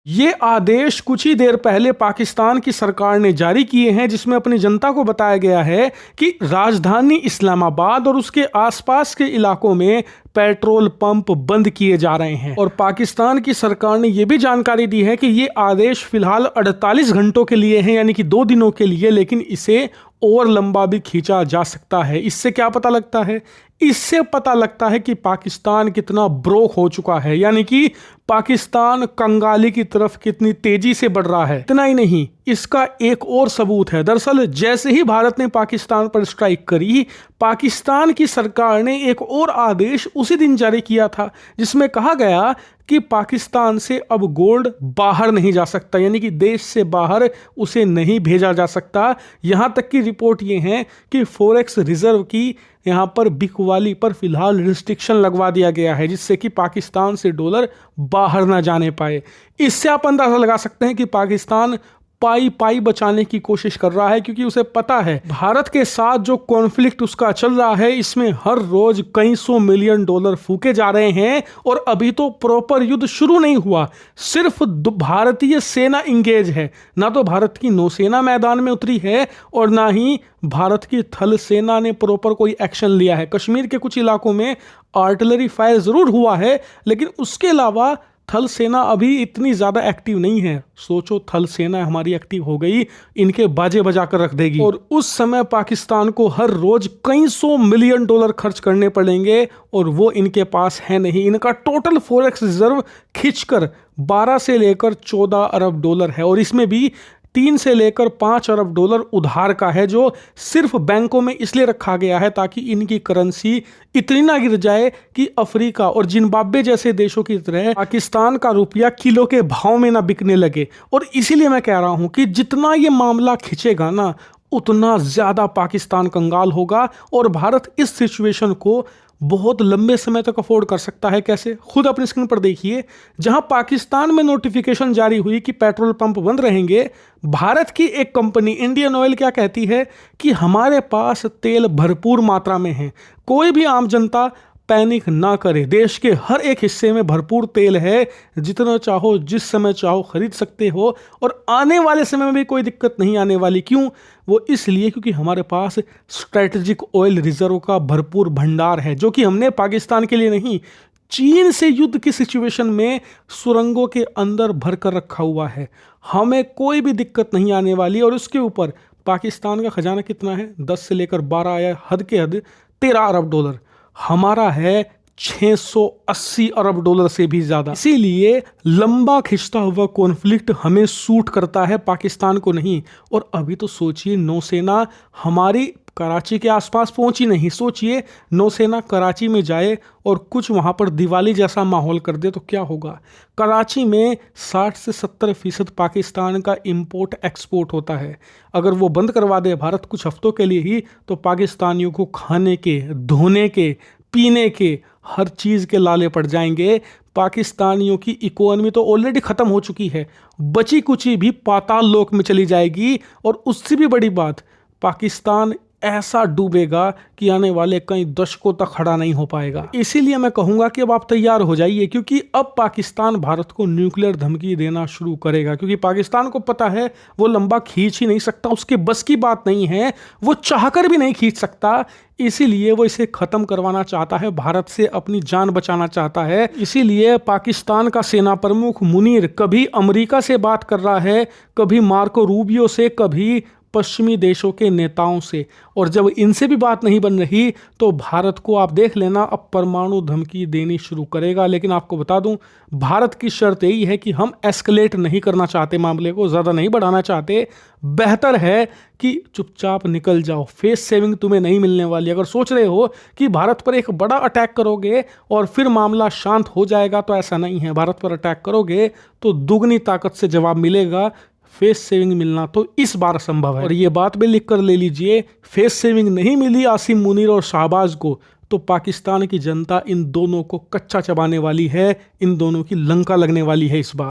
ये आदेश कुछ ही देर पहले पाकिस्तान की सरकार ने जारी किए हैं, जिसमें अपनी जनता को बताया गया है कि राजधानी इस्लामाबाद और उसके आसपास के इलाकों में पेट्रोल पंप बंद किए जा रहे हैं। और पाकिस्तान की सरकार ने यह भी जानकारी दी है कि ये आदेश फिलहाल 48 घंटों के लिए है, यानी कि 2 दिनों के लिए, लेकिन इसे और लंबा भी खींचा जा सकता है। इससे क्या पता लगता है? इससे पता लगता है कि पाकिस्तान कितना ब्रोक हो चुका है, यानी कि पाकिस्तान कंगाली की तरफ कितनी तेजी से बढ़ रहा है। इतना ही नहीं, इसका एक और सबूत है। दरअसल जैसे ही भारत ने पाकिस्तान पर स्ट्राइक करी, पाकिस्तान की सरकार ने एक और आदेश उसी दिन जारी किया था, जिसमें कहा गया कि पाकिस्तान से अब गोल्ड बाहर नहीं जा सकता, यानी कि देश से बाहर उसे नहीं भेजा जा सकता। यहां तक की रिपोर्ट ये है कि फॉरेक्स रिजर्व की यहां पर बिकवाली पर फिलहाल रिस्ट्रिक्शन लगवा दिया गया है, जिससे कि पाकिस्तान से डॉलर बाहर ना जाने पाए। इससे आप अंदाजा लगा सकते हैं कि पाकिस्तान पाई पाई बचाने की कोशिश कर रहा है, क्योंकि उसे पता है भारत के साथ जो कॉन्फ्लिक्ट उसका चल रहा है, इसमें हर रोज कई $100 मिलियन फूके जा रहे हैं। और अभी तो प्रॉपर युद्ध शुरू नहीं हुआ, सिर्फ भारतीय सेना इंगेज है। ना तो भारत की नौसेना मैदान में उतरी है और ना ही भारत की थल सेना ने प्रॉपर कोई एक्शन लिया है। कश्मीर के कुछ इलाकों में आर्टिलरी फायर जरूर हुआ है, लेकिन उसके अलावा थल सेना अभी इतनी ज़्यादा एक्टिव नहीं है। सोचो, थल सेना हमारी एक्टिव हो गई, इनके बाजे बजा कर रख देगी। और उस समय पाकिस्तान को हर रोज कई $100 मिलियन खर्च करने पड़ेंगे, और वो इनके पास है नहीं। इनका टोटल फॉरेक्स रिजर्व खींचकर 12 से लेकर $14 अरब है, और इसमें भी 3 से लेकर $5 अरब उधार का है, जो सिर्फ बैंकों में इसलिए रखा गया है ताकि इनकी करेंसी इतनी ना गिर जाए कि अफ्रीका और जिम्बाब्वे जैसे देशों की तरह पाकिस्तान का रुपया किलो के भाव में ना बिकने लगे। और इसीलिए मैं कह रहा हूं कि जितना ये मामला खिंचेगा ना, उतना ज्यादा पाकिस्तान कंगाल होगा, और भारत इस सिचुएशन को बहुत लंबे समय तक अफोर्ड कर सकता है। कैसे? खुद अपनी स्क्रीन पर देखिए। जहां पाकिस्तान में नोटिफिकेशन जारी हुई कि पेट्रोल पंप बंद रहेंगे, भारत की एक कंपनी इंडियन ऑयल क्या कहती है कि हमारे पास तेल भरपूर मात्रा में है, कोई भी आम जनता पैनिक ना करे, देश के हर एक हिस्से में भरपूर तेल है, जितना चाहो जिस समय चाहो खरीद सकते हो, और आने वाले समय में भी कोई दिक्कत नहीं आने वाली। क्यों? वो इसलिए क्योंकि हमारे पास स्ट्रेटेजिक ऑयल रिजर्व का भरपूर भंडार है, जो कि हमने पाकिस्तान के लिए नहीं, चीन से युद्ध की सिचुएशन में सुरंगों के अंदर भर कर रखा हुआ है। हमें कोई भी दिक्कत नहीं आने वाली। और उसके ऊपर पाकिस्तान का खजाना कितना है? 10 से लेकर 12 या हद के हद $13 अरब। हमारा है $680 अरब से भी ज्यादा। इसीलिए लंबा खिंचता हुआ कॉन्फ्लिक्ट हमें सूट करता है, पाकिस्तान को नहीं। और अभी तो सोचिए, नौसेना हमारी कराची के आसपास पहुंची नहीं। सोचिए, नौसेना कराची में जाए और कुछ वहां पर दिवाली जैसा माहौल कर दे तो क्या होगा? कराची में 60 से 70% पाकिस्तान का इंपोर्ट एक्सपोर्ट होता है। अगर वो बंद करवा दे भारत कुछ हफ्तों के लिए ही, तो पाकिस्तानियों को खाने के, धोने के, पीने के, हर चीज़ के लाले पड़ जाएंगे। पाकिस्तानियों की इकोनॉमी तो ऑलरेडी ख़त्म हो चुकी है, बची कुची भी पाताल लोक में चली जाएगी। और उससे भी बड़ी बात, पाकिस्तान ऐसा डूबेगा कि आने वाले कई दशकों तक खड़ा नहीं हो पाएगा। इसीलिए मैं कहूँगा कि अब आप तैयार हो जाइए, क्योंकि अब पाकिस्तान भारत को न्यूक्लियर धमकी देना शुरू करेगा। क्योंकि पाकिस्तान को पता है वो लंबा खींच ही नहीं सकता, उसके बस की बात नहीं है, वो चाहकर भी नहीं खींच सकता। इसीलिए वो इसे ख़त्म करवाना चाहता है, भारत से अपनी जान बचाना चाहता है। इसीलिए पाकिस्तान का सेना प्रमुख मुनीर कभी अमेरिका से बात कर रहा है, कभी मार्को रूबियो से, कभी पश्चिमी देशों के नेताओं से। और जब इनसे भी बात नहीं बन रही, तो भारत को आप देख लेना, अब परमाणु धमकी देनी शुरू करेगा। लेकिन आपको बता दूं, भारत की शर्त यही है कि हम एस्केलेट नहीं करना चाहते, मामले को ज़्यादा नहीं बढ़ाना चाहते। बेहतर है कि चुपचाप निकल जाओ, फेस सेविंग तुम्हें नहीं मिलने वाली। अगर सोच रहे हो कि भारत पर एक बड़ा अटैक करोगे और फिर मामला शांत हो जाएगा, तो ऐसा नहीं है। भारत पर अटैक करोगे तो दुगनी ताकत से जवाब मिलेगा। फेस सेविंग मिलना तो इस बार संभव है। और ये बात भी लिख कर ले लीजिए, फेस सेविंग नहीं मिली आसिम मुनीर और शाहबाज को, तो पाकिस्तान की जनता इन दोनों को कच्चा चबाने वाली है, इन दोनों की लंका लगने वाली है इस बार।